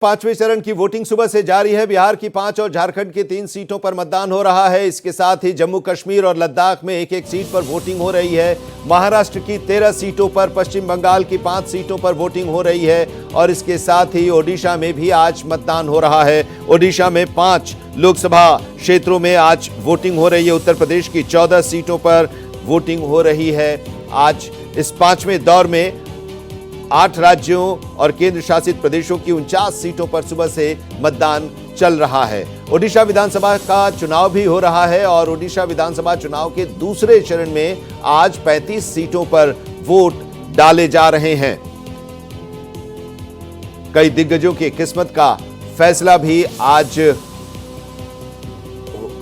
पांचवें चरण की वोटिंग सुबह से जारी है। बिहार की 5 और झारखंड की 3 सीटों पर मतदान हो रहा है। इसके साथ ही जम्मू कश्मीर और लद्दाख में एक एक सीट पर वोटिंग हो रही है। महाराष्ट्र की 13 सीटों पर, पश्चिम बंगाल की 5 सीटों पर वोटिंग हो रही है और इसके साथ ही ओडिशा में भी आज मतदान हो रहा है। ओडिशा में 5 लोकसभा क्षेत्रों में आज वोटिंग हो रही है। उत्तर प्रदेश की 14 सीटों पर वोटिंग हो रही है। आज इस 5वें दौर में 8 राज्यों और केंद्र शासित प्रदेशों की 49 सीटों पर सुबह से मतदान चल रहा है। ओडिशा विधानसभा का चुनाव भी हो रहा है और ओडिशा विधानसभा चुनाव के दूसरे चरण में आज 35 सीटों पर वोट डाले जा रहे हैं। कई दिग्गजों की किस्मत का फैसला भी आज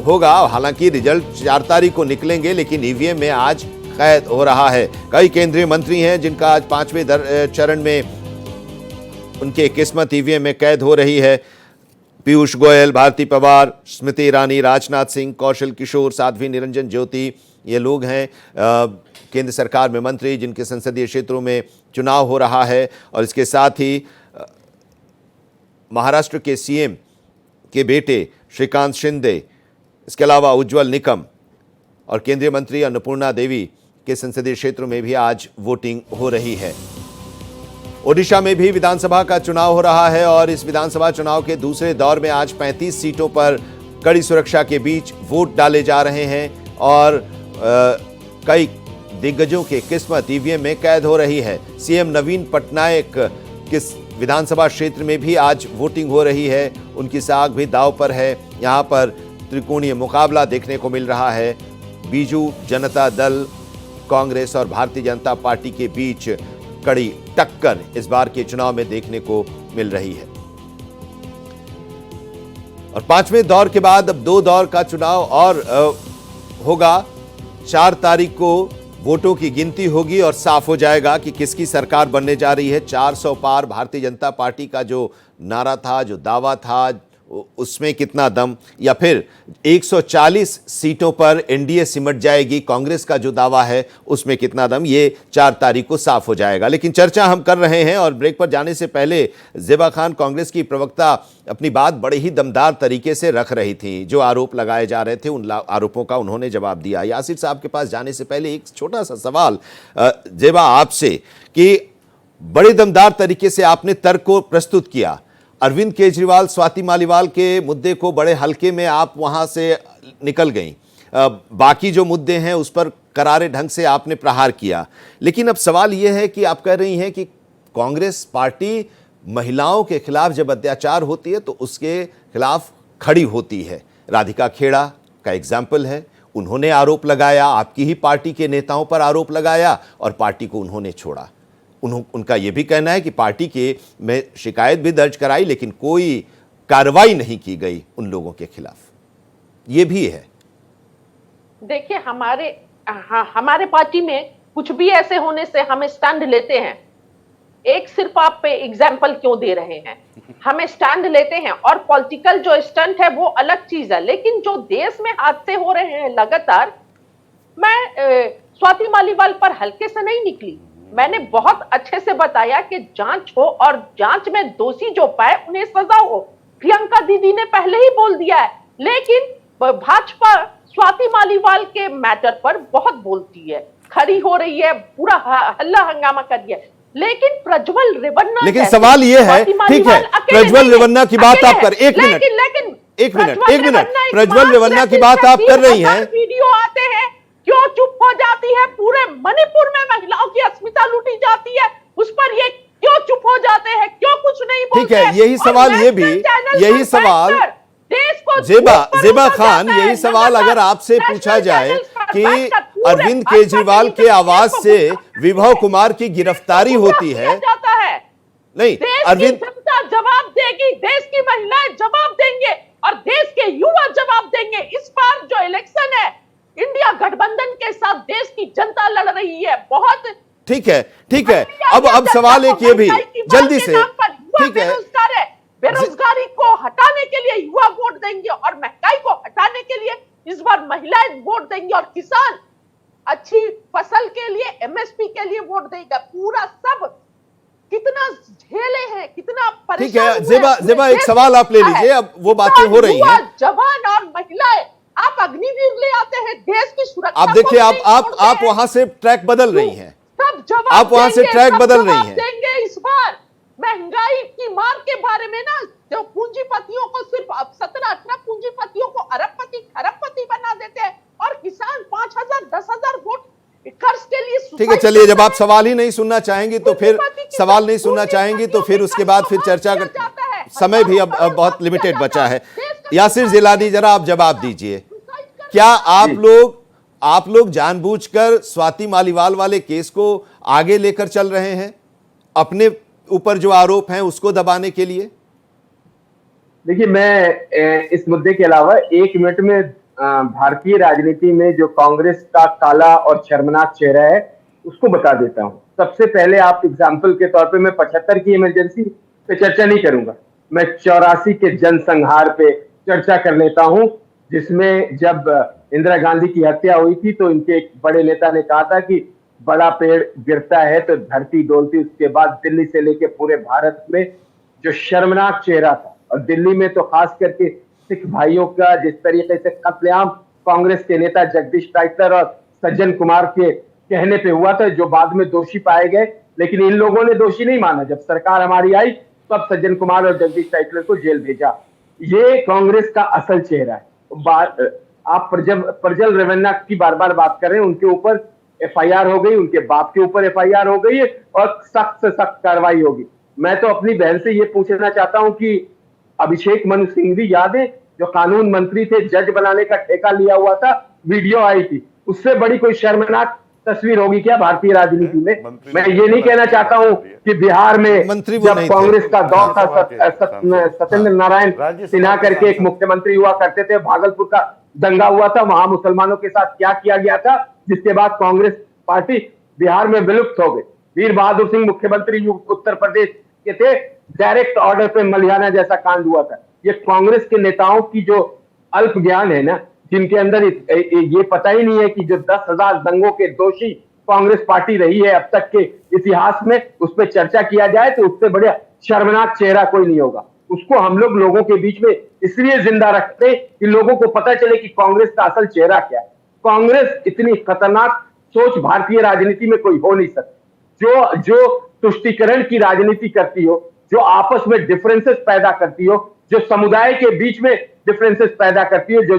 होगा। हालांकि रिजल्ट 4 तारीख को निकलेंगे, लेकिन ईवीएम में आज कैद हो रहा है। कई केंद्रीय मंत्री हैं जिनका आज 5वें चरण में उनके किस्मत ईवीएम में कैद हो रही है। पीयूष गोयल, भारती पवार, स्मृति ईरानी, राजनाथ सिंह, कौशल किशोर, साध्वी निरंजन ज्योति, ये लोग हैं केंद्र सरकार में मंत्री जिनके संसदीय क्षेत्रों में चुनाव हो रहा है। और इसके साथ ही महाराष्ट्र के सीएम के बेटे श्रीकांत शिंदे, इसके अलावा उज्ज्वल निकम और केंद्रीय मंत्री अन्नपूर्णा देवी के संसदीय क्षेत्रों में भी आज वोटिंग हो रही है। ओडिशा में भी विधानसभा का चुनाव हो रहा है और इस विधानसभा चुनाव के दूसरे दौर में आज 35 सीटों पर कड़ी सुरक्षा के बीच वोट डाले जा रहे हैं और कई दिग्गजों की किस्मत ईवीएम में कैद हो रही है। सीएम नवीन पटनायक किस विधानसभा क्षेत्र में भी आज वोटिंग हो रही है। उनकी साख भी दांव पर है। यहां पर त्रिकोणीय मुकाबला देखने को मिल रहा है। बीजू जनता दल, कांग्रेस और भारतीय जनता पार्टी के बीच कड़ी टक्कर इस बार के चुनाव में देखने को मिल रही है। और 5वें दौर के बाद अब 2 दौर का चुनाव और होगा। 4 तारीख को वोटों की गिनती होगी और साफ हो जाएगा कि किसकी सरकार बनने जा रही है। 400 पार भारतीय जनता पार्टी का जो नारा था, जो दावा था, उसमें कितना दम, या फिर 140 सीटों पर एनडीए सिमट जाएगी, कांग्रेस का जो दावा है उसमें कितना दम, ये 4 तारीख को साफ हो जाएगा। लेकिन चर्चा हम कर रहे हैं और ब्रेक पर जाने से पहले ज़ेबा खान, कांग्रेस की प्रवक्ता, अपनी बात बड़े ही दमदार तरीके से रख रही थी। जो आरोप लगाए जा रहे थे उन आरोपों का उन्होंने जवाब दिया। यासिर साहब के पास जाने से पहले एक छोटा सा सवाल ज़ेबा आपसे, कि बड़े दमदार तरीके से आपने तर्क को प्रस्तुत किया। अरविंद केजरीवाल, स्वाति मालीवाल के मुद्दे को बड़े हल्के में आप वहां से निकल गई। बाकी जो मुद्दे हैं उस पर करारे ढंग से आपने प्रहार किया। लेकिन अब सवाल यह है कि आप कह रही हैं कि कांग्रेस पार्टी महिलाओं के खिलाफ जब अत्याचार होती है तो उसके खिलाफ खड़ी होती है। राधिका खेड़ा का एग्जाम्पल है। उन्होंने आरोप लगाया, आपकी ही पार्टी के नेताओं पर आरोप लगाया और पार्टी को उन्होंने छोड़ा। उनका यह भी कहना है कि पार्टी के में शिकायत भी दर्ज कराई, लेकिन कोई कार्रवाई नहीं की गई उन लोगों के खिलाफ। ये भी है। देखिए, हमारे पार्टी में कुछ भी ऐसे होने से हमें स्टैंड लेते हैं। एक सिर्फ आप पे एग्जाम्पल क्यों दे रहे हैं? हमें स्टैंड लेते हैं और पॉलिटिकल जो स्टंट है वो अलग चीज है, लेकिन जो देश में हादसे हो रहे हैं लगातार, मैं स्वाति मालीवाल पर हल्के से नहीं निकली। मैंने बहुत अच्छे से बताया कि जांच हो और जांच में दोषी जो पाए उन्हें सजा हो। प्रियंका दीदी ने पहले ही बोल दिया है, लेकिन भाजपा स्वाति मालीवाल के मैटर पर बहुत बोलती है, खड़ी हो रही है, पूरा हल्ला हंगामा कर दिया। लेकिन प्रज्वल रेवन्ना, लेकिन सवाल यह है, ठीक है, प्रज्वल रेवन्ना की बात आप कर, एक मिनट, प्रज्वल रेवन्ना की बात आप कर रही हैं। वीडियो आते हैं, क्यों चुप हो जाती है? पूरे मणिपुर में महिलाओं की अस्मिता लूटी जाती है, उस पर ये क्यों चुप हो जाते हैं? क्यों कुछ नहीं बोलते? ठीक है, यही सवाल, यही सवाल ज़ेबा खान, यही सवाल अगर आपसे पूछा जाए कि अरविंद केजरीवाल के आवाज से विभव कुमार की गिरफ्तारी होती है, नहीं, अरविंद जनता जवाब देगी, देश की महिलाएं जवाब देंगे और देश के युवा जवाब देंगे। इस बार जो इलेक्शन है, इंडिया गठबंधन के साथ देश की जनता लड़ रही है। बहुत ठीक है। अब सवाल एक ये भी जल्दी से, ठीक है, बेरोजगारी को हटाने के लिए युवा वोट देंगे और महंगाई को हटाने के लिए इस बार महिलाएं वोट देंगी और किसान अच्छी फसल के लिए, एमएसपी के लिए वोट देगा। पूरा सब कितना झेले हैं, कितना ठीक है परेशान हुए जेबा, हैं, जेबा एक देश सवाल आप ले है। लीजिए, अब वो बातें हो रही युवा, हैं। जवान और महिलाएं, आप अग्निवीर ले आते हैं, देश की सुरक्षा आप देखिए, को आप नहीं आप छोड़ते आप हैं। वहां से ट्रैक बदल रही हैं, सब जवाब आप वहां से देंगे, ट्रैक सब बदल रही जवाब हैं। देंगे इस बार महंगाई की मार के बारे में ना, जो पूंजीपतियों को सिर्फ 17-18 पूंजीपतियों को अरबपति खरबपति बना देते हैं और किसान 5,000 10,000 वोट कर्ज के लिए ठीक है, सुसाइड चलिए, जब करता आप है। सवाल ही नहीं सुनना चाहेंगी तो फिर पूंजीपति की सवाल सब नहीं सुनना चाहेंगी तो फिर उसके पूंजीपतियों बाद के फिर कर्ज चर्चा को कर, माफ किया जाता है। समय भी अब हजारों करोड़ बहुत माफ लिमिटेड किया बचा जाता है। देश का यासिर किसान जिलानी, जरा आप जवाब दीजिए, सुसाइड कर क्या रहा है। आप लोग जानबूझकर स्वाति मालीवाल वाले केस को आगे लेकर चल रहे हैं, अपने ऊपर जो आरोप हैं उसको दबाने के लिए? देखिए, मैं इस मुद्दे के अलावा 1 मिनट में भारतीय राजनीति में जो कांग्रेस का काला और शर्मनाक चेहरा है उसको बता देता हूं। सबसे पहले आप एग्जाम्पल के तौर पे, मैं 75 की इमरजेंसी पे चर्चा नहीं करूंगा, मैं 84 के जनसंहार पे चर्चा कर लेता हूं, जिसमें जब इंदिरा गांधी की हत्या हुई थी तो इनके एक बड़े नेता ने कहा था कि बड़ा पेड़ गिरता है तो धरती डोलती। उसके बाद दिल्ली से लेके पूरे भारत में जो शर्मनाक चेहरा था, और दिल्ली में तो खास करके सिख भाइयों का जिस तरीके से कत्लेआम कांग्रेस के नेता जगदीश टाइटलर और सज्जन कुमार के कहने पे हुआ था, जो बाद में दोषी पाए गए, लेकिन इन लोगों ने दोषी नहीं माना। जब सरकार हमारी आई तो अब सज्जन कुमार और जगदीश टाइटलर को जेल भेजा। ये कांग्रेस का असल चेहरा है। आप प्रज्वल रेवन्ना की बार बार बात कर रहे हैं, उनके ऊपर एफआईआर हो गई, उनके बाप के ऊपर एफआईआर हो गई है और सख्त से सख्त कार्रवाई होगी। मैं तो अपनी बहन से ये पूछना चाहता हूं कि अभिषेक मनु सिंघवी याद है, जो कानून मंत्री थे, जज बनाने का ठेका लिया हुआ था, वीडियो आई थी, उससे बड़ी कोई शर्मनाक तस्वीर होगी क्या भारतीय राजनीति में? मैं ये नहीं कहना चाहता हूं कि बिहार में जब कांग्रेस का दौर था, सत्येंद्र नारायण सिन्हा करके एक मुख्यमंत्री हुआ करते थे, भागलपुर का दंगा हुआ था, वहां मुसलमानों के साथ क्या किया गया था, जिसके बाद कांग्रेस पार्टी बिहार में विलुप्त हो गई। वीर बहादुर सिंह मुख्यमंत्री उत्तर प्रदेश के थे, डायरेक्ट ऑर्डर पे मलियाना जैसा कांड हुआ था। ये कांग्रेस के नेताओं की जो अल्प ज्ञान है ना, जिनके अंदर ये पता ही नहीं है कि जो 10,000 दंगों के दोषी कांग्रेस पार्टी रही है अब तक के इतिहास में, उस पर चर्चा किया जाए तो उससे बड़ा शर्मनाक चेहरा कोई नहीं होगा। उसको हम लोगों के बीच में इसलिए जिंदा रखते कि लोगों को पता चले कि कांग्रेस का असल चेहरा क्या है। कांग्रेस इतनी खतरनाक सोच भारतीय राजनीति में कोई हो नहीं सकती, जो तुष्टीकरण की राजनीति करती हो, जो आपस में डिफरेंसेस पैदा करती हो, जो समुदाय के बीच में डिफरेंसेस पैदा करती हो, जो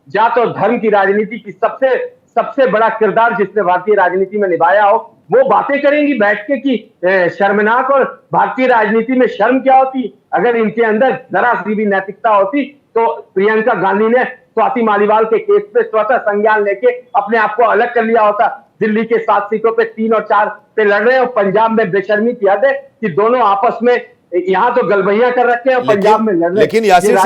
जात और धर्म की राजनीति की सबसे बड़ा किरदार जिसने भारतीय राजनीति में निभाया हो, वो बातें करेंगी बैठ के कि शर्मनाक, और भारतीय राजनीति में शर्म क्या होती। अगर इनके अंदर जरा सी भी नैतिकता होती तो प्रियंका गांधी ने स्वाति मालीवाल के केस पे स्वतः संज्ञान लेके अपने आप को अलग कर लिया होता। दिल्ली के 7 सीटों पे 3 और 4 पे लड़ रहे हैं, और पंजाब में बेशर्मी की हद है कि दोनों आपस में यहाँ तो गलबैया कर रखे हैं और पंजाब में लड़ रहे हैं। लेकिन यासिर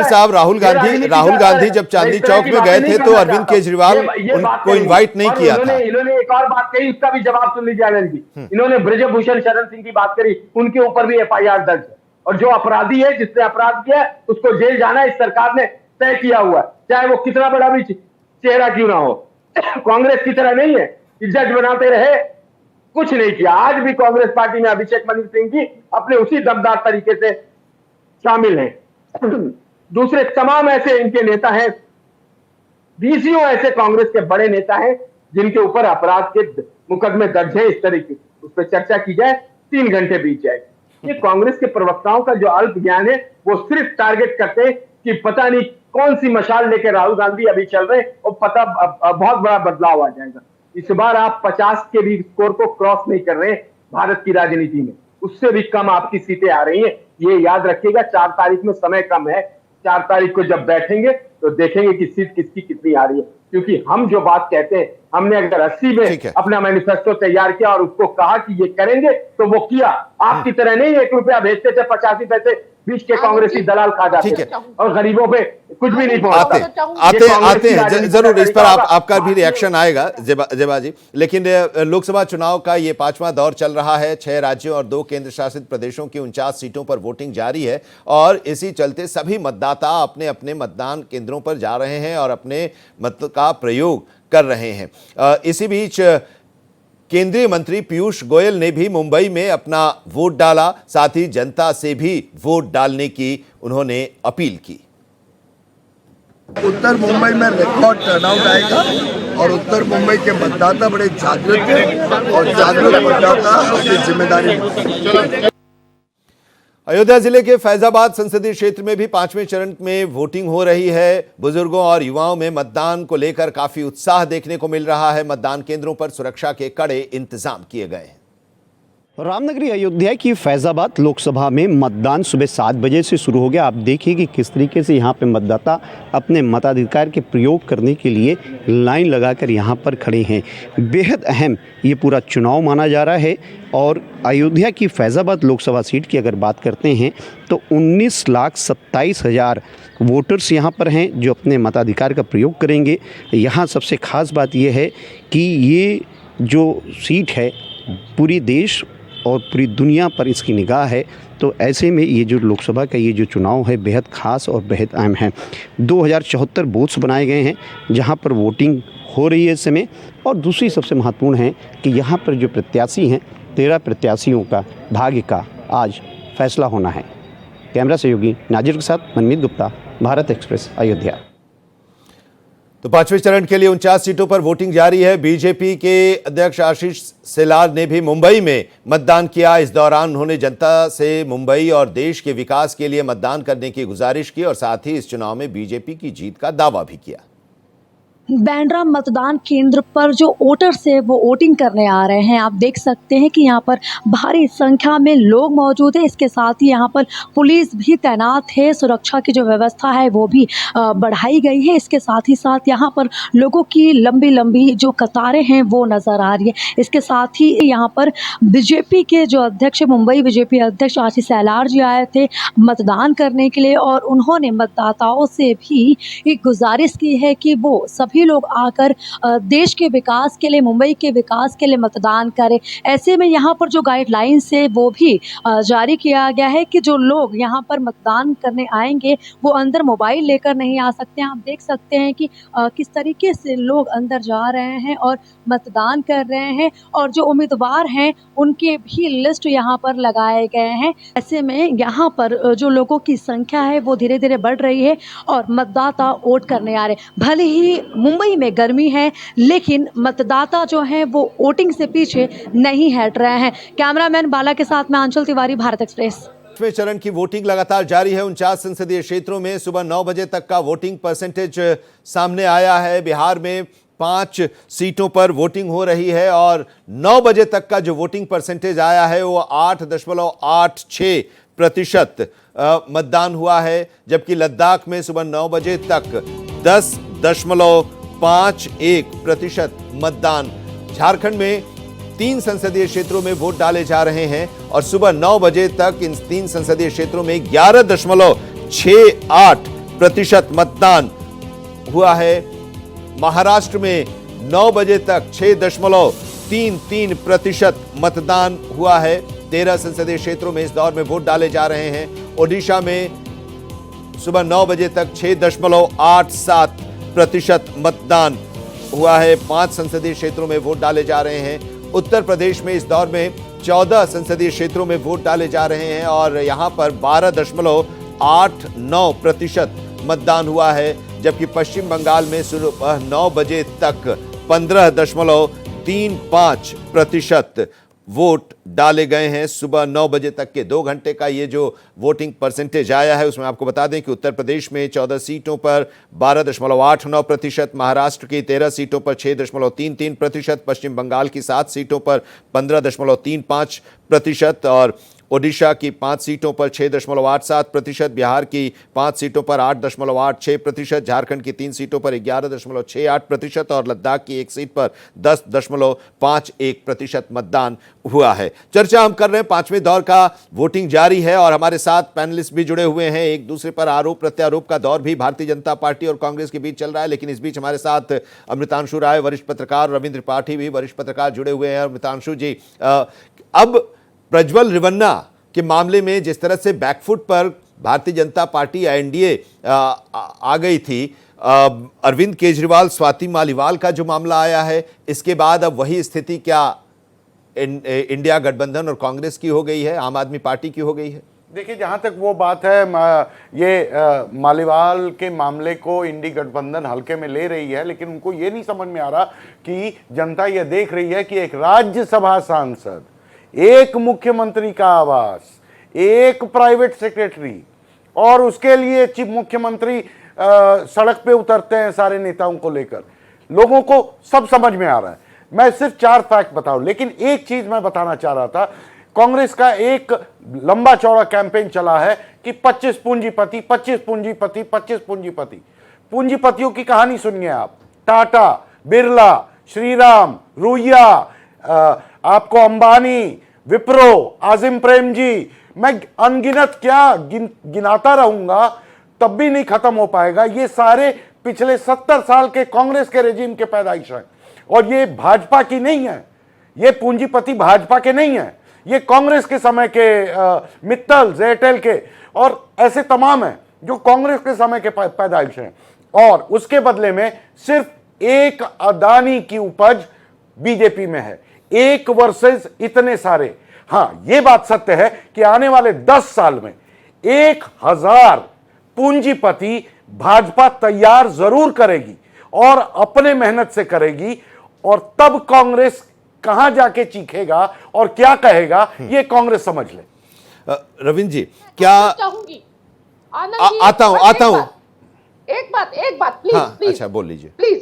साहब, राहुल गांधी जब चांदनी चौक में गए थे तो अरविंद केजरीवाल उनको इनवाइट नहीं किया था। इन्होंने एक और बात कही, उसका भी जवाब सुन लीजिए आनंद जी। इन्होंने ब्रजभूषण शरण सिंह की बात करी, उनके ऊपर भी एफआईआर दर्ज है, और जो अपराधी है, जिसने अपराध किया उसको जेल जाना इस सरकार ने तय किया हुआ, चाहे वो कितना बड़ा भी चेहरा क्यों ना हो। कांग्रेस की तरह नहीं है कि जज बनाते रहे, कुछ नहीं किया। आज भी कांग्रेस पार्टी में अभिषेक मनु सिंह जी अपने उसी दमदार तरीके से शामिल हैं। दूसरे तमाम ऐसे इनके नेता हैं, 20 ऐसे कांग्रेस के बड़े नेता हैं जिनके ऊपर अपराध के मुकदमे दर्ज है। इस तरीके उस पर चर्चा की जाए 3 घंटे बीत जाएगी। ये कांग्रेस के प्रवक्ताओं का जो अल्प ज्ञान है, वो सिर्फ टारगेट करते हैं कि पता नहीं कौन सी मशाल लेकर राहुल गांधी अभी चल रहे, और पता बहुत बड़ा बदलाव आ जाएगा। इस बार आप 50 के भी स्कोर को क्रॉस नहीं कर रहे भारत की राजनीति में, उससे भी कम आपकी सीटें आ रही हैं। ये याद रखिएगा, 4 तारीख में समय कम है। 4 तारीख को जब बैठेंगे तो देखेंगे कि सीट किसकी कितनी आ रही है, क्योंकि हम जो बात कहते हैं, हमने अगर 80 में अपना मैनिफेस्टो तैयार किया और उसको कहा कि ये करेंगे तो वो किया। आपकी तरह नहीं 1 रुपया भेजते थे, 85 पैसे बीच के कांग्रेसी दलाल खा जाते थे और गरीबों पे कुछ भी नहीं पहुंचता। आते हैं जरूर, इस पर आपका भी रिएक्शन आएगा जेबा जी। लेकिन लोकसभा चुनाव का ये 5वां दौर चल रहा है। 6 राज्यों और 2 केंद्र शासित प्रदेशों की 49 सीटों पर वोटिंग जारी है, और इसी चलते सभी मतदाता अपने अपने मतदान केंद्रों पर जा रहे हैं और अपने मत का प्रयोग कर रहे हैं। इसी बीच केंद्रीय मंत्री पीयूष गोयल ने भी मुंबई में अपना वोट डाला, साथ ही जनता से भी वोट डालने की उन्होंने अपील की। उत्तर मुंबई में रिकॉर्ड टर्नआउट आएगा और उत्तर मुंबई के मतदाता बड़े जागरूक हैं और जागरूक मतदाता अपनी जिम्मेदारी। अयोध्या जिले के फैजाबाद संसदीय क्षेत्र में भी 5वें चरण में वोटिंग हो रही है। बुजुर्गों और युवाओं में मतदान को लेकर काफी उत्साह देखने को मिल रहा है। मतदान केंद्रों पर सुरक्षा के कड़े इंतजाम किए गए हैं। रामनगरी अयोध्या की फैजाबाद लोकसभा में मतदान सुबह 7 बजे से शुरू हो गया। आप देखिए कि किस तरीके से यहाँ पे मतदाता अपने मताधिकार के प्रयोग करने के लिए लाइन लगाकर यहाँ पर खड़े हैं। बेहद अहम ये पूरा चुनाव माना जा रहा है। और अयोध्या की फैजाबाद लोकसभा सीट की अगर बात करते हैं तो 19,27,000 वोटर्स यहाँ पर हैं जो अपने मताधिकार का प्रयोग करेंगे। यहाँ सबसे ख़ास बात यह है कि ये जो सीट है पूरी देश और पूरी दुनिया पर इसकी निगाह है। तो ऐसे में ये जो लोकसभा का ये जो चुनाव है बेहद ख़ास और बेहद अहम है। 2074 बूथ्स बनाए गए हैं जहां पर वोटिंग हो रही है इस समय। और दूसरी सबसे महत्वपूर्ण है कि यहाँ पर जो प्रत्याशी हैं 13 प्रत्याशियों का भाग्य का आज फैसला होना है। कैमरा सहयोगी नाजिर के साथ मनमीत गुप्ता, भारत एक्सप्रेस, अयोध्या। तो 5वें चरण के लिए 49 सीटों पर वोटिंग जारी है। बीजेपी के अध्यक्ष आशीष शेलार ने भी मुंबई में मतदान किया। इस दौरान उन्होंने जनता से मुंबई और देश के विकास के लिए मतदान करने की गुजारिश की और साथ ही इस चुनाव में बीजेपी की जीत का दावा भी किया। बैंड्रा मतदान केंद्र पर जो वोटर्स है वो वोटिंग करने आ रहे हैं। आप देख सकते हैं कि यहाँ पर भारी संख्या में लोग मौजूद हैं। इसके साथ ही यहाँ पर पुलिस भी तैनात है। सुरक्षा की जो व्यवस्था है वो भी बढ़ाई गई है। इसके साथ ही साथ यहाँ पर लोगों की लंबी लंबी जो कतारें हैं वो नज़र आ रही है। इसके साथ ही यहाँ पर बीजेपी के जो अध्यक्ष, मुंबई बीजेपी अध्यक्ष आशीष शेलार जी आए थे मतदान करने के लिए और उन्होंने मतदाताओं से भी एक गुजारिश की है कि वो सभी लोग आकर देश के विकास के लिए, मुंबई के विकास के लिए मतदान करें। ऐसे में यहाँ पर जो गाइडलाइंस है वो भी जारी किया गया है कि जो लोग यहाँ पर मतदान करने आएंगे वो अंदर मोबाइल लेकर नहीं आ सकते हैं। आप देख सकते हैं कि किस तरीके से लोग अंदर जा रहे हैं और मतदान कर रहे हैं और जो उम्मीदवार हैं उनके भी लिस्ट यहाँ पर लगाए गए हैं। ऐसे में यहाँ पर जो लोगों की संख्या है वो धीरे धीरे बढ़ रही है और मतदाता वोट करने आ रहे हैं। भले ही मुंबई में गर्मी है लेकिन मतदाता जो हैं वो वोटिंग से पीछे नहीं हट रहे हैं। कैमरामैन बाला के साथ मैं आंचल तिवारी, भारत एक्सप्रेस। 5वें चरण की वोटिंग लगातार जारी है। 49 संसदीय क्षेत्रों में सुबह 9 बजे तक का वोटिंग परसेंटेज सामने आया है। बिहार में 5 सीटों पर वोटिंग हो रही है और 9 बजे तक का जो वोटिंग परसेंटेज आया है वो 8.86% मतदान हुआ है। जबकि लद्दाख में सुबह 9 बजे तक 10.51% मतदान। झारखंड में 3 संसदीय क्षेत्रों में वोट डाले जा रहे हैं और सुबह 9 बजे तक इन 3 संसदीय क्षेत्रों में 11.68% मतदान हुआ है। महाराष्ट्र में 9 बजे तक 6.33% मतदान हुआ है। 13 संसदीय क्षेत्रों में इस दौर में वोट डाले जा रहे हैं। ओडिशा में सुबह 9 बजे तक 6.87% मतदान हुआ है। 5 संसदीय क्षेत्रों में वोट डाले जा रहे हैं। उत्तर प्रदेश में इस दौर में 14 संसदीय क्षेत्रों में वोट डाले जा रहे हैं और यहां पर 12.89% मतदान हुआ है। जबकि पश्चिम बंगाल में सुबह 9 बजे तक 15.35% वोट डाले गए हैं। सुबह 9 बजे तक के 2 घंटे का ये जो वोटिंग परसेंटेज आया है उसमें आपको बता दें कि उत्तर प्रदेश में 14 सीटों पर 12.89%, महाराष्ट्र की 13 सीटों पर 6.33%, पश्चिम बंगाल की 7 सीटों पर 15.35% और ओडिशा की 5 सीटों पर 6.87%, बिहार की 5 सीटों पर 8.86%, झारखंड की 3 सीटों पर 11.68% और लद्दाख की 1 सीट पर 10.51% मतदान हुआ है। चर्चा हम कर रहे हैं 5वें दौर का वोटिंग जारी है और हमारे साथ पैनलिस्ट भी जुड़े हुए हैं। एक दूसरे पर आरोप प्रत्यारोप का दौर भी भारतीय जनता पार्टी और कांग्रेस के बीच चल रहा है, लेकिन इस बीच हमारे साथ अमृतांशु राय वरिष्ठ पत्रकार, रविंद्र त्रिपाठी भी वरिष्ठ पत्रकार जुड़े हुए हैं। अमृतांशु जी, अब प्रज्वल रेवन्ना के मामले में जिस तरह से बैकफुट पर भारतीय जनता पार्टी एनडीए आ गई थी, अरविंद केजरीवाल स्वाति मालीवाल का जो मामला आया है, इसके बाद अब वही स्थिति क्या इंडिया गठबंधन और कांग्रेस की हो गई है, आम आदमी पार्टी की हो गई है? देखिए, जहाँ तक वो बात है, ये मालीवाल के मामले को इंडी गठबंधन हल्के में ले रही है, लेकिन उनको ये नहीं समझ में आ रहा कि जनता ये देख रही है कि एक राज्यसभा सांसद, एक मुख्यमंत्री का आवास, एक प्राइवेट सेक्रेटरी, और उसके लिए चीफ मुख्यमंत्री सड़क पे उतरते हैं सारे नेताओं को लेकर। लोगों को सब समझ में आ रहा है। मैं सिर्फ 4 फैक्ट बताऊं, लेकिन एक चीज मैं बताना चाह रहा था। कांग्रेस का एक लंबा चौड़ा कैंपेन चला है कि 25 पूंजीपति, 25 पूंजीपति, 25 पूंजीपति। पूंजीपतियों की कहानी सुनिए आप। टाटा, बिरला, श्रीराम, रुइया, आपको अंबानी, विप्रो, आजिम प्रेम जी, मैं अनगिनत क्या गिनाता रहूंगा तब भी नहीं खत्म हो पाएगा। ये सारे पिछले 70 साल के कांग्रेस के रेजिम के पैदाइश हैं, और ये भाजपा की नहीं है। ये पूंजीपति भाजपा के नहीं है, ये कांग्रेस के समय के मित्तल, एयरटेल के और ऐसे तमाम हैं जो कांग्रेस के समय के पैदाइश हैं। और उसके बदले में सिर्फ एक अदानी की उपज बीजेपी में है, एक वर्सेस इतने सारे। हाँ, ये बात सत्य है कि आने वाले 10 साल में 1000 पूंजीपति भाजपा तैयार जरूर करेगी और अपने मेहनत से करेगी, और तब कांग्रेस कहां जाके चीखेगा और क्या कहेगा ये कांग्रेस समझ ले। रविंद्र जी, क्या चाहूंगी आनंद जी, आता हूं एक बात प्लीज, हाँ, प्लीज, अच्छा बोल लीजिए प्लीज।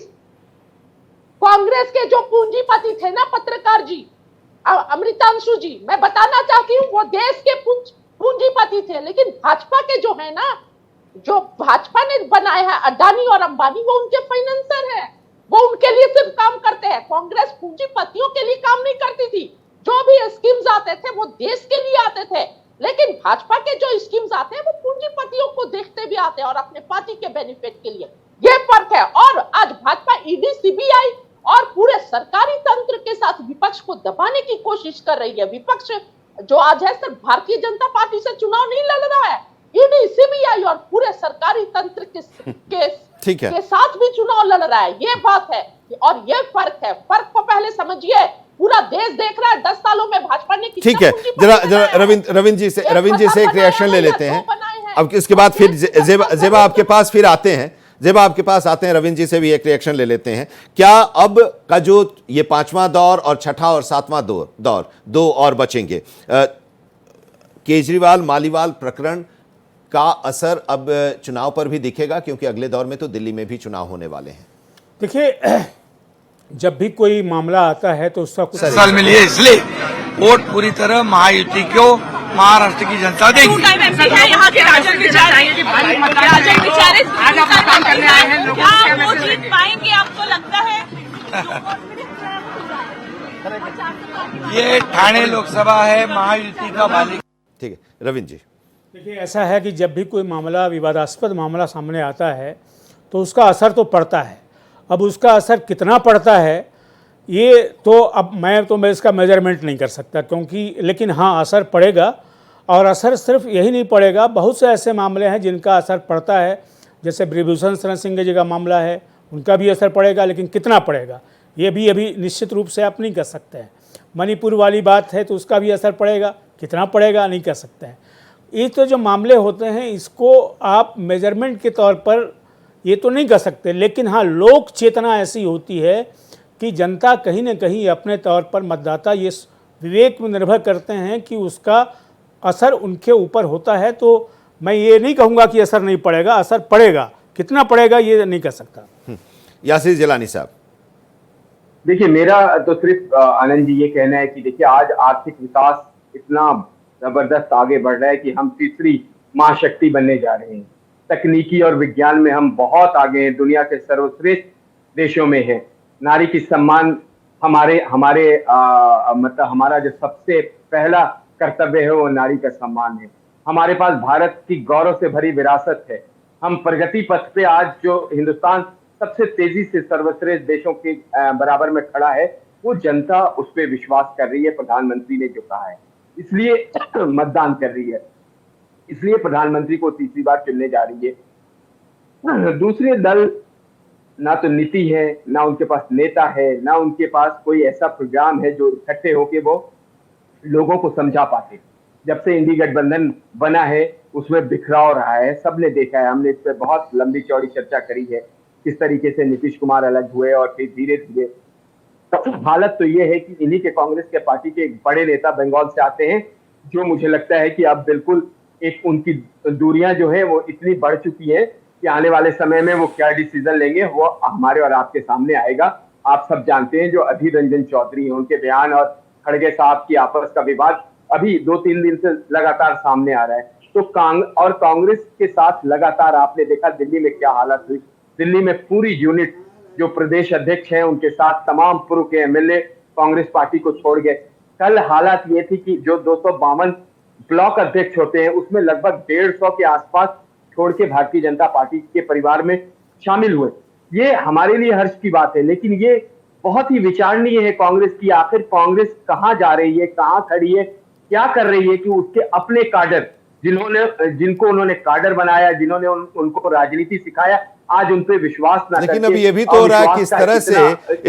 कांग्रेस के जो पूंजीपति थे ना, पत्रकार जी, अमृतांशु जी, मैं बताना चाहती हूँ वो देश के पूंजीपति थे, लेकिन भाजपा के जो है ना, जो भाजपा ने बनाया है अडानी और अंबानी, वो उनके फाइनेंसर है, वो उनके लिए सिर्फ काम करते हैं। कांग्रेस पूंजीपतियों के लिए काम नहीं करती थी। जो भी स्कीम्स आते थे वो देश के लिए आते थे, लेकिन भाजपा के जो स्कीम्स आते हैं वो पूंजीपतियों को देखते भी आते हैं और अपने पार्टी के बेनिफिट के लिए। ये फर्क है। और आज भाजपा ईडी, सीबीआई और पूरे सरकारी तंत्र के साथ विपक्ष को दबाने की कोशिश कर रही है। विपक्ष जो आज है सिर्फ भारतीय जनता पार्टी से चुनाव नहीं लड़ रहा है, ईडी, सीबीआई और पूरे सरकारी तंत्र के साथ भी चुनाव लड़ रहा है। ये बात है और ये फर्क है। फर्क को पहले समझिए। पूरा देश देख रहा है 10 सालों में भाजपा ने कितना। ठीक है, जरा रविंद्र जी से एक रिएक्शन ले लेते हैं। अब इसके बाद फिर जेबा आपके पास फिर आते हैं। जेबा आपके पास आते हैं, रविंद्र जी से भी एक रिएक्शन ले लेते हैं। क्या अब का जो ये 5वां दौर और 6ठा और 7वां दौर 2 और बचेंगे, केजरीवाल मालीवाल प्रकरण का असर अब चुनाव पर भी दिखेगा, क्योंकि अगले दौर में तो दिल्ली में भी चुनाव होने वाले हैं? देखिए, जब भी कोई मामला आता है तो उसका कुछ साल में लिए, इसलिए वोट पूरी तरह महायुति को महाराष्ट्र की जनता देगी। यहाँ के राजन पाएंगे, आपको लगता है? ये ठाणे लोकसभा है, महायुति का मालिक। ठीक है रविंद्र जी। देखिए, ऐसा है कि जब भी कोई मामला, विवादास्पद मामला सामने आता है तो उसका असर तो पड़ता है। अब उसका असर कितना पड़ता है ये तो अब मैं इसका मेजरमेंट नहीं कर सकता, क्योंकि लेकिन हाँ, असर पड़ेगा। और असर सिर्फ यही नहीं पड़ेगा, बहुत से ऐसे मामले हैं जिनका असर पड़ता है। जैसे ब्रिभूषण शरण सिंह जी का मामला है, उनका भी असर पड़ेगा, लेकिन कितना पड़ेगा ये भी अभी निश्चित रूप से आप नहीं कर सकते हैं। मणिपुर वाली बात है तो उसका भी असर पड़ेगा, कितना पड़ेगा नहीं कर सकते हैं। ये तो जो मामले होते हैं इसको आप मेजरमेंट के तौर पर ये तो नहीं कर सकते, लेकिन हाँ, लोक चेतना ऐसी होती है कि जनता कहीं ना कहीं अपने तौर पर, मतदाता ये विवेक में निर्भर करते हैं कि उसका असर उनके ऊपर होता है। तो मैं ये नहीं कहूँगा कि असर नहीं पड़ेगा, असर पड़ेगा, कितना पड़ेगा ये नहीं कर सकता। यासिर जिलानी साहब। देखिए, मेरा तो सिर्फ आनंद जी ये कहना है कि देखिए, आज आर्थिक विकास इतना जबरदस्त आगे बढ़ रहा है कि हम तीसरी महाशक्ति बनने जा रहे हैं। तकनीकी और विज्ञान में हम बहुत आगे हैं, दुनिया के सर्वश्रेष्ठ देशों में हैं। नारी की सम्मान हमारे मतलब हमारा जो सबसे पहला कर्तव्य है वो नारी का सम्मान है। हमारे पास भारत की गौरव से भरी विरासत है। हम प्रगति पथ पे आज जो हिंदुस्तान सबसे तेजी से सर्वश्रेष्ठ देशों के बराबर में खड़ा है, वो जनता उस पर विश्वास कर रही है। प्रधानमंत्री ने जो कहा है इसलिए मतदान कर रही है, इसलिए प्रधानमंत्री को तीसरी बार चुनने जा रही है। दूसरे दल ना तो नीति है, ना उनके पास नेता है, ना उनके पास कोई ऐसा प्रोग्राम है जो इकट्ठे होके वो लोगों को समझा पाते। जब से इंडी गठबंधन बना है उसमें बिखराव रहा है, सबने देखा है, हमने इस पर बहुत लंबी चौड़ी चर्चा करी है किस तरीके से नीतीश कुमार अलग हुए और फिर धीरे धीरे तो हालत तो ये है कि इन्हीं के कांग्रेस के पार्टी के एक बड़े नेता बंगाल से आते हैं, जो मुझे लगता है कि अब बिल्कुल एक उनकी दूरियां जो है वो इतनी बढ़ चुकी है कि आने वाले समय में वो क्या डिसीजन लेंगे वो हमारे और आपके सामने आएगा। आप सब जानते हैं जो अधीर रंजन चौधरी हैं, उनके बयान और खड़गे साहब की आपस का विवाद अभी 2-3 दिन से लगातार सामने आ रहा है। तो कांग्रेस के साथ लगातार आपने देखा दिल्ली में क्या हालत हुई। दिल्ली में पूरी यूनिट जो प्रदेश अध्यक्ष हैं उनके साथ तमाम पूर्व के एमएलए कांग्रेस पार्टी को छोड़ गए। कल हालात ये थी कि जो 252 ब्लॉक अध्यक्ष होते हैं उसमें लगभग 150 के आसपास छोड़ के भारतीय जनता पार्टी के परिवार में शामिल हुए। ये हमारे लिए हर्ष की बात है, लेकिन ये बहुत ही विचारणीय है कांग्रेस की। आखिर कांग्रेस कहां जा रही है, कहां खड़ी है, क्या कर रही है कि उसके अपने काडर जिनको उन्होंने काडर बनाया, जिन्होंने उनको राजनीति सिखाया, आज उन पे विश्वास ना लेकिन करके अब ये भी तो हो रहा है कि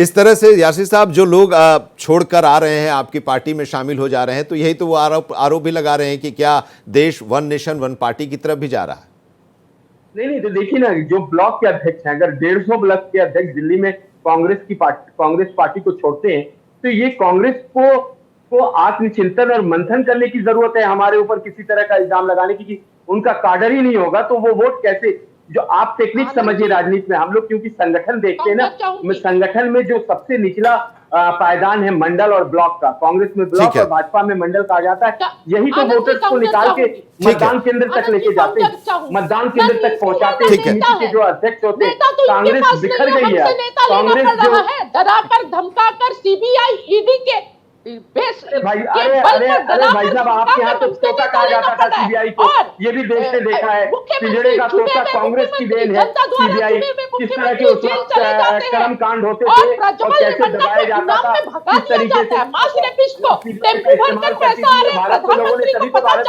इस तरह से यासिर साहब जो लोग छोड़कर आ रहे हैं आपकी पार्टी में शामिल हो जा रहे हैं, तो यही तो वो आरोप भी लगा रहे हैं कि क्या देश वन नेशन वन पार्टी की तरफ भी जा रहा है। नहीं, तो देखिए ना, जो ब्लॉक के अध्यक्ष हैं, अगर 150 ब्लॉक के अध्यक्ष दिल्ली में कांग्रेस पार्टी को छोड़ते हैं तो ये कांग्रेस को आत्मचिंतन और मंथन करने की जरूरत है। हमारे ऊपर किसी तरह का इल्जाम लगाने की कि उनका काडर ही नहीं होगा तो वो वोट कैसे, जो आप टेक्निक समझिए राजनीति में, हम लोग क्योंकि संगठन देखते हैं ना, संगठन में जो सबसे निचला पायदान है मंडल और ब्लॉक का, कांग्रेस में ब्लॉक और भाजपा में मंडल कहा जाता है, यही तो वोटर्स को निकाल के मतदान केंद्र तक लेके जाते हैं, मतदान केंद्र तक पहुंचाते हैं। नीति के जो अध्यक्ष होते हैं, कांग्रेस बिखर गई है। कांग्रेस जो डराकर धमकाकर सीबीआई ईडी के भाई अरे भाई साहब, आपके यहाँ तो तोता कहा जाता था सीबीआई को, ये भी देश ने देखा है। पिंजड़े का तोता कांग्रेस की देन है सीबीआई। किस तरह के उस वक्त कर्म कांड होते थे और कैसे दबाया जाता था, किस तरीके से भारत के लोगों ने तभी तो भारत।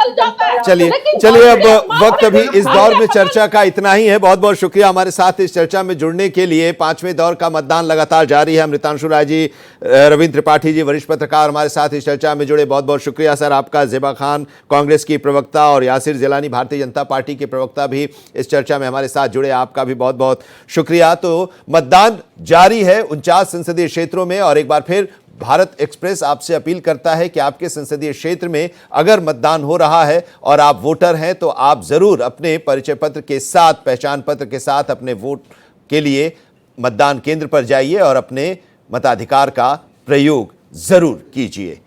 चलिए अब वक्त अभी इस दौर में चर्चा का इतना ही है। बहुत बहुत शुक्रिया हमारे साथ इस चर्चा में जुड़ने के लिए। 5वें दौर का मतदान लगातार जारी है। अमृतांशु राय जी, रविंद्र त्रिपाठी जी वरिष्ठ पत्रकार हमारे साथ इस चर्चा में जुड़े, बहुत बहुत शुक्रिया सर आपका। ज़ेबा खान कांग्रेस की प्रवक्ता और यासिर जिलानी भारतीय जनता पार्टी के प्रवक्ता भी इस चर्चा में हमारे साथ जुड़े, आपका भी बहुत बहुत शुक्रिया। तो मतदान जारी है 49 संसदीय क्षेत्रों में और एक बार फिर भारत एक्सप्रेस आपसे अपील करता है कि आपके संसदीय क्षेत्र में अगर मतदान हो रहा है और आप वोटर हैं तो आप जरूर अपने परिचय पत्र के साथ, पहचान पत्र के साथ अपने वोट के लिए मतदान केंद्र पर जाइए और अपने मताधिकार का प्रयोग जरूर कीजिए।